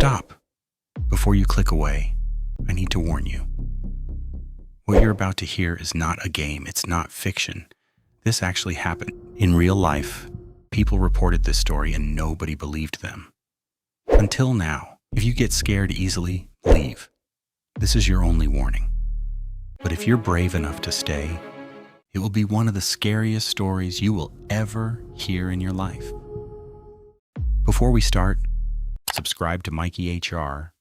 Stop! Before you click away, I need to warn you. What you're about to hear is not a game, it's not fiction. This actually happened. In real life, people reported this story and nobody believed them. Until now, if you get scared easily, leave. This is your only warning. But if you're brave enough to stay, it will be one of the scariest stories you will ever hear in your life. Before we start, subscribe to Mikey HR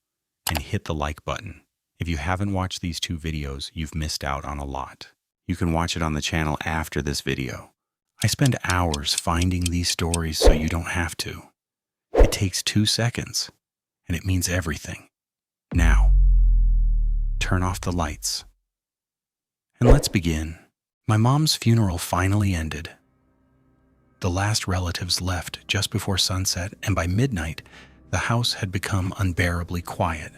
and hit the like button. If you haven't watched these 2 videos, you've missed out on a lot. You can watch it on the channel after this video. I spend hours finding these stories so you don't have to. It takes 2 seconds, and it means everything. Now, turn off the lights. And let's begin. My mom's funeral finally ended. The last relatives left just before sunset, and by midnight, the house had become unbearably quiet.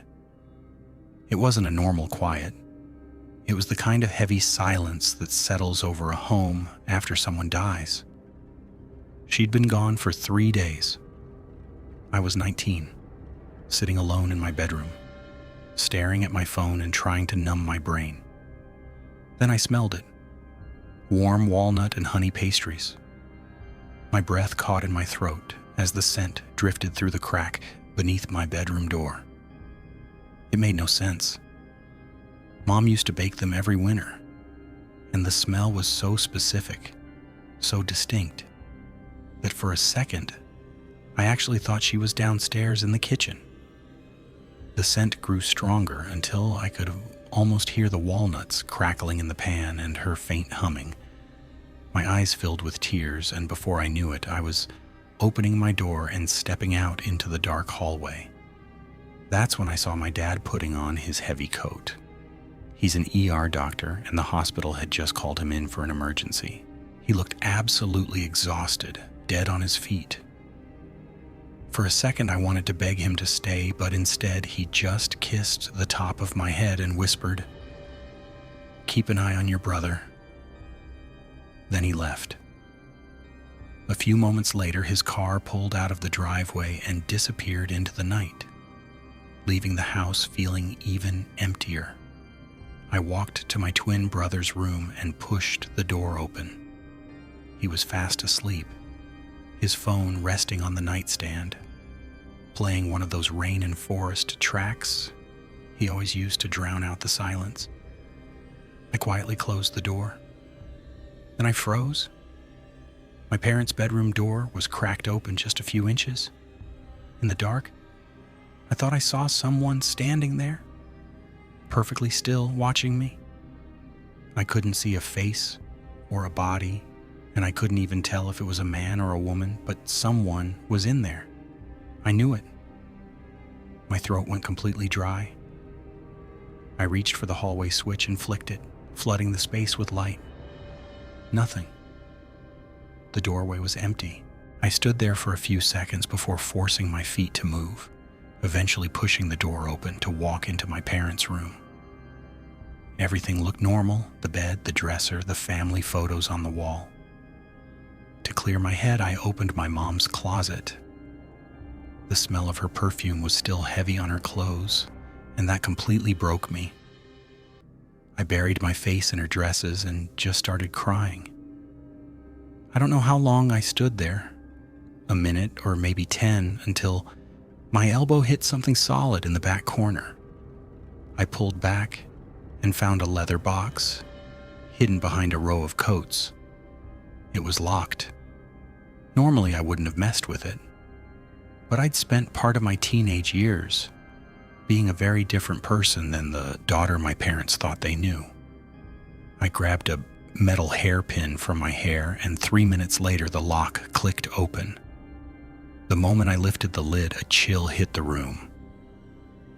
It wasn't a normal quiet. It was the kind of heavy silence that settles over a home after someone dies. She'd been gone for 3 days. I was 19, sitting alone in my bedroom, staring at my phone and trying to numb my brain. Then I smelled it. Warm walnut and honey pastries. My breath caught in my throat as the scent drifted through the crack beneath my bedroom door. It made no sense. Mom used to bake them every winter, and the smell was so specific, so distinct, that for a second, I actually thought she was downstairs in the kitchen. The scent grew stronger until I could almost hear the walnuts crackling in the pan and her faint humming. My eyes filled with tears, and before I knew it, I was opening my door and stepping out into the dark hallway. That's when I saw my dad putting on his heavy coat. He's an ER doctor, and the hospital had just called him in for an emergency. He looked absolutely exhausted, dead on his feet. For a second, I wanted to beg him to stay, but instead, he just kissed the top of my head and whispered, "Keep an eye on your brother." Then he left. A few moments later, his car pulled out of the driveway and disappeared into the night, leaving the house feeling even emptier. I walked to my twin brother's room and pushed the door open. He was fast asleep, his phone resting on the nightstand, playing one of those rain and forest tracks he always used to drown out the silence. I quietly closed the door. Then I froze. My parents' bedroom door was cracked open just a few inches. In the dark, I thought I saw someone standing there, perfectly still, watching me. I couldn't see a face or a body, and I couldn't even tell if it was a man or a woman, but someone was in there. I knew it. My throat went completely dry. I reached for the hallway switch and flicked it, flooding the space with light. Nothing. The doorway was empty. I stood there for a few seconds before forcing my feet to move, eventually pushing the door open to walk into my parents' room. Everything looked normal: the bed, the dresser, the family photos on the wall. To clear my head, I opened my mom's closet. The smell of her perfume was still heavy on her clothes, and that completely broke me. I buried my face in her dresses and just started crying. I don't know how long I stood there, a minute or maybe 10, until my elbow hit something solid in the back corner. I pulled back and found a leather box hidden behind a row of coats. It was locked. Normally I wouldn't have messed with it, but I'd spent part of my teenage years being a very different person than the daughter my parents thought they knew. I grabbed a metal hairpin from my hair, and 3 minutes later the lock clicked open. The moment I lifted the lid, a chill hit the room.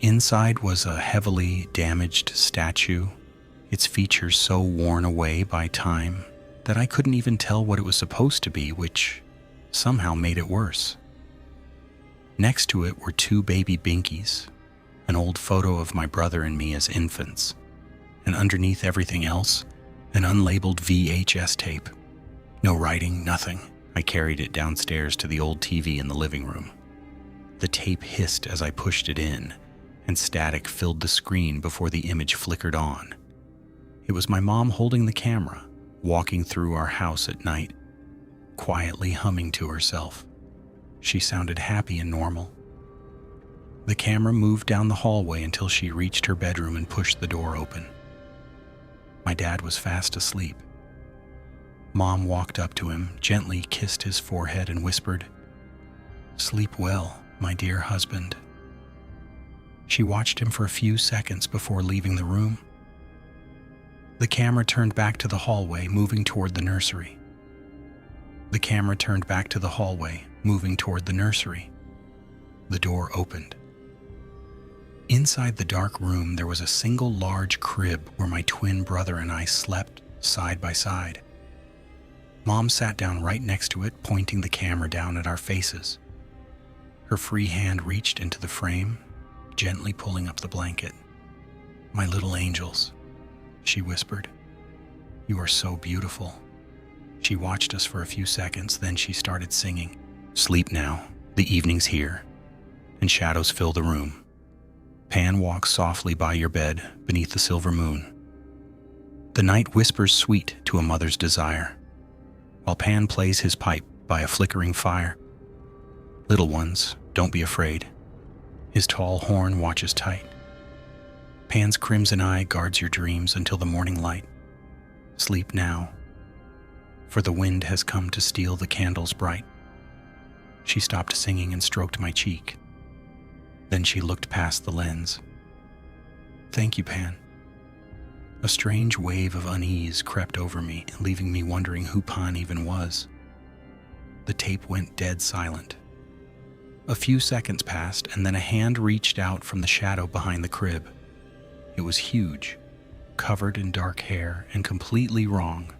Inside was a heavily damaged statue, its features so worn away by time that I couldn't even tell what it was supposed to be, which somehow made it worse. Next to it were 2 baby binkies, an old photo of my brother and me as infants, and underneath everything else, an unlabeled VHS tape. No writing, nothing. I carried it downstairs to the old TV in the living room. The tape hissed as I pushed it in, and static filled the screen before the image flickered on. It was my mom holding the camera, walking through our house at night, quietly humming to herself. She sounded happy and normal. The camera moved down the hallway until she reached her bedroom and pushed the door open. My dad was fast asleep. Mom walked up to him, gently kissed his forehead and whispered, "Sleep well, my dear husband." She watched him for a few seconds before leaving the room. The camera turned back to the hallway, moving toward the nursery. The camera turned back to the hallway, moving toward the nursery. The door opened. Inside the dark room, there was a single large crib where my twin brother and I slept side by side. Mom sat down right next to it, pointing the camera down at our faces. Her free hand reached into the frame, gently pulling up the blanket. "My little angels," she whispered. "You are so beautiful." She watched us for a few seconds, then she started singing, "Sleep now, the evening's here," and shadows fill the room. Pan walks softly by your bed beneath the silver moon. The night whispers sweet to a mother's desire, while Pan plays his pipe by a flickering fire. Little ones, don't be afraid. His tall horn watches tight. Pan's crimson eye guards your dreams until the morning light. Sleep now, for the wind has come to steal the candles bright. She stopped singing and stroked my cheek. Then she looked past the lens. "Thank you, Pan." A strange wave of unease crept over me, leaving me wondering who Pan even was. The tape went dead silent. A few seconds passed, and then a hand reached out from the shadow behind the crib. It was huge, covered in dark hair, and completely wrong.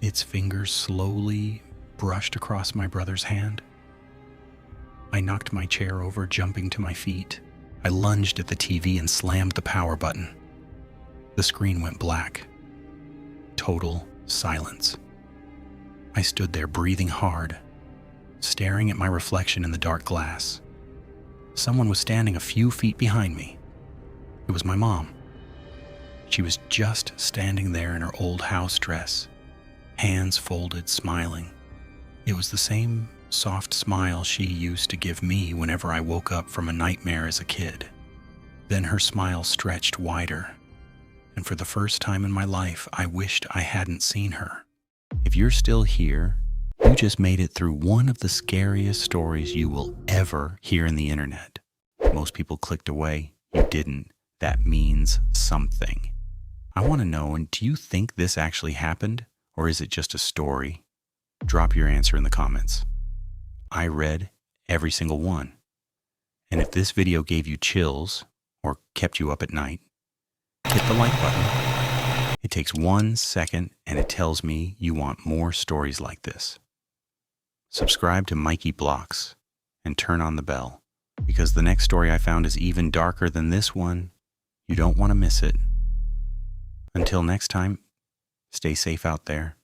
Its fingers slowly brushed across my brother's hand. I knocked my chair over, jumping to my feet. I lunged at the TV and slammed the power button. The screen went black. Total silence. I stood there breathing hard, staring at my reflection in the dark glass. Someone was standing a few feet behind me. It was my mom. She was just standing there in her old house dress, hands folded, smiling. It was the same soft smile she used to give me whenever I woke up from a nightmare as a kid. Then her smile stretched wider, and for the first time in my life, I wished I hadn't seen her. If you're still here, you just made it through one of the scariest stories you will ever hear in the internet. Most people clicked away. You didn't. That means something. I want to know, and do you think this actually happened, or is it just a story? Drop your answer in the comments. I read every single one. And if this video gave you chills or kept you up at night, hit the like button. It takes 1 second and it tells me you want more stories like this. Subscribe to Mikey Blocks and turn on the bell, because the next story I found is even darker than this one. You don't want to miss it. Until next time, stay safe out there.